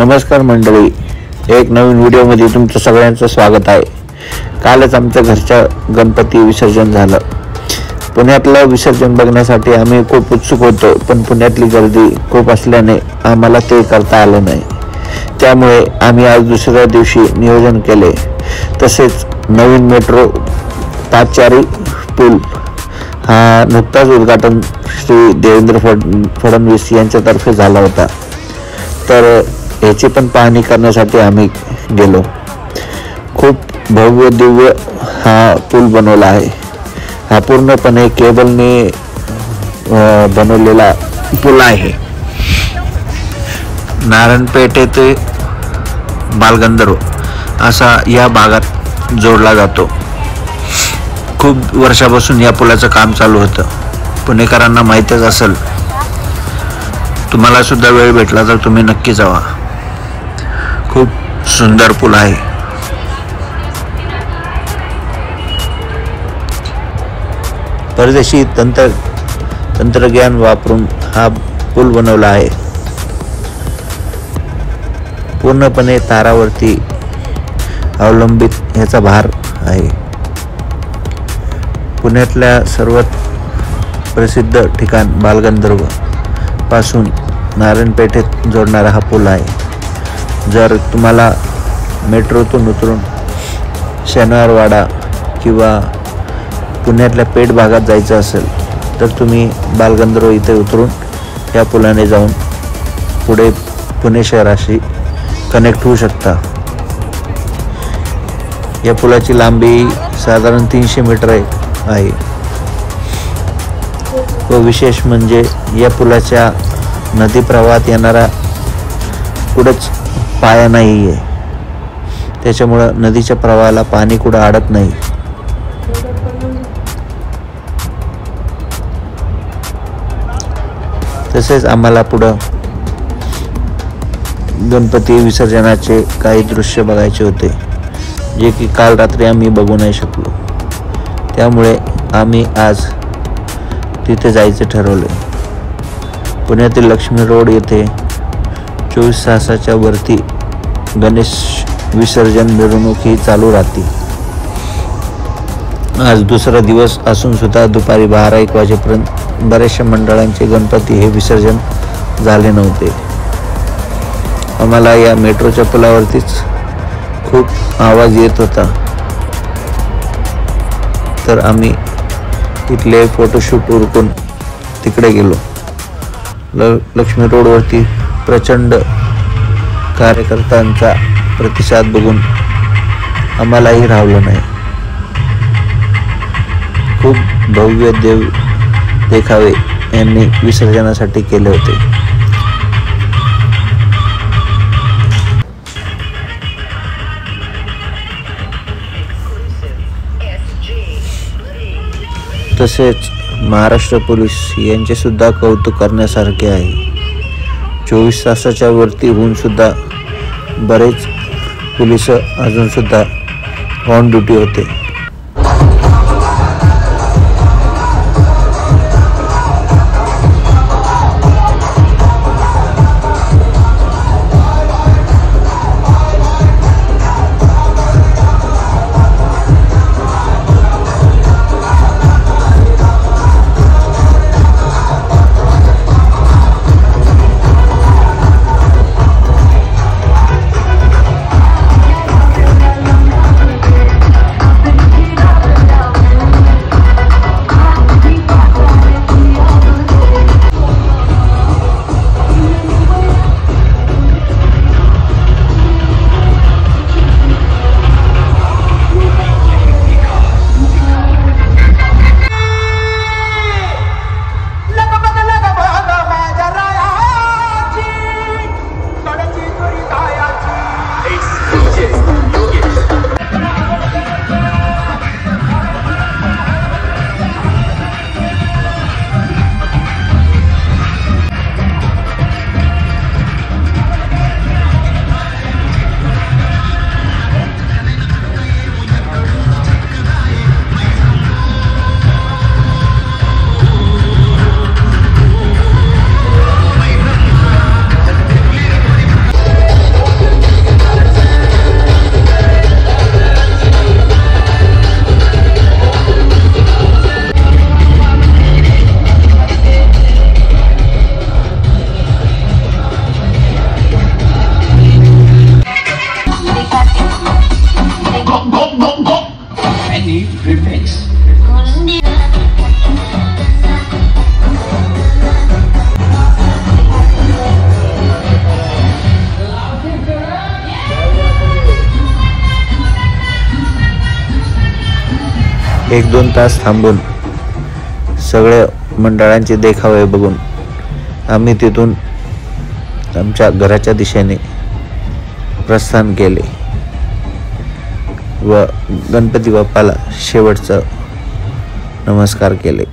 नमस्कार मंडळी, एक नवीन व्हिडिओमध्ये तुमचं सगळ्यांचं स्वागत आहे. कालच आमच्या घरच्या गणपती विसर्जन झालं. पुण्यातलं विसर्जन बघण्यासाठी आम्ही खूप उत्सुक होतो, पण पुण्यातली गर्दी खूप असल्याने आम्हाला ते करता आलं नाही. त्यामुळे आम्ही आज दुसऱ्या दिवशी नियोजन केले. तसेच नवीन मेट्रो पादचारी पूल हा नुकताच उद्घाटन श्री देवेंद्र फडणवीस यांच्यातर्फे झाला होता. तर याची पण पाहणी करण्यासाठी आम्ही गेलो. खूप भव्य दिव्य हा पूल बनवला आहे. हा पूर्णपणे केबलने बनवलेला पूल आहे. नारायणपेठ ते बालगंधर्व असा या भागात जोडला जातो. खूप वर्षापासून या पुलाचं काम चालू होतं. पुणेकरांना माहीतच असेल. तुम्हाला सुद्धा वेळ भेटला तर तुम्ही नक्की जावा. खूप सुंदर पूल आहे. परदेशी तंत्रज्ञान वापरून हा पूल बनवला आहे. पूर्णपणे तारावरती अवलंबित ह्याचा भार आहे. पुण्यातल्या सर्वात प्रसिद्ध ठिकाण बालगंधर्व पासून नारायणपेठेत जोडणारा हा पूल आहे. जर तुम्हाला मेट्रोतून उतरून शनिवारवाडा किंवा पुण्यातल्या पेठ भागात जायचं असेल तर तुम्ही बालगंधर्व इथे उतरून या पुलाने जाऊन पुढे पुणे शहराशी कनेक्ट होऊ शकता. या पुलाची लांबी साधारण 300 मीटर आहे. व विशेष म्हणजे या पुलाच्या नदी प्रवाहात येणारा कुठंच पाया नाही आहे. त्याच्यामुळं नदीच्या प्रवाहाला पाणी कुठं अडत नाही. तसेच आम्हाला पुढं गणपती विसर्जनाचे काही दृश्य बघायचे होते, जे की काल रात्री आम्ही बघू नाही शकलो. त्यामुळे आम्ही आज तिथे जायचे ठरवले. पुण्यातील लक्ष्मी रोड येथे 24 तासाच्या वरती गणेश विसर्जन मिरवणूक ही चालू राहते. आज दुसरा दिवस असून सुद्धा दुपारी 12-1 वाजेपर्यंत बऱ्याचशा मंडळांचे गणपती हे विसर्जन झाले नव्हते. आम्हाला या मेट्रोच्या पुलावरतीच खूप आवाज येत होता. तर आम्ही इथले फोटोशूट उरकून तिकडे गेलो. लक्ष्मी रोडवरती प्रचंड कार्यकर्त्यांचा प्रतिसाद बघून आम्हालाही राहिलं नाही. खूप भव्य देखावे यांनी विसर्जनासाठी केले होते. तसेच महाराष्ट्र पोलीस यांचे सुद्धा कौतुक करण्यासारखे आहे. 24 तासाच्या वरती होऊन सुद्धा बरेच पोलीस अजून सुद्धा ऑन ड्युटी होते. 1-2 तास थांबून सगळ्या मंडळांचे देखावे बघून आम्ही तिथून आमच्या घराच्या दिशेने प्रस्थान केले व गणपती बाप्पाला शेवटचं नमस्कार केले.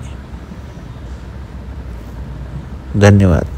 धन्यवाद.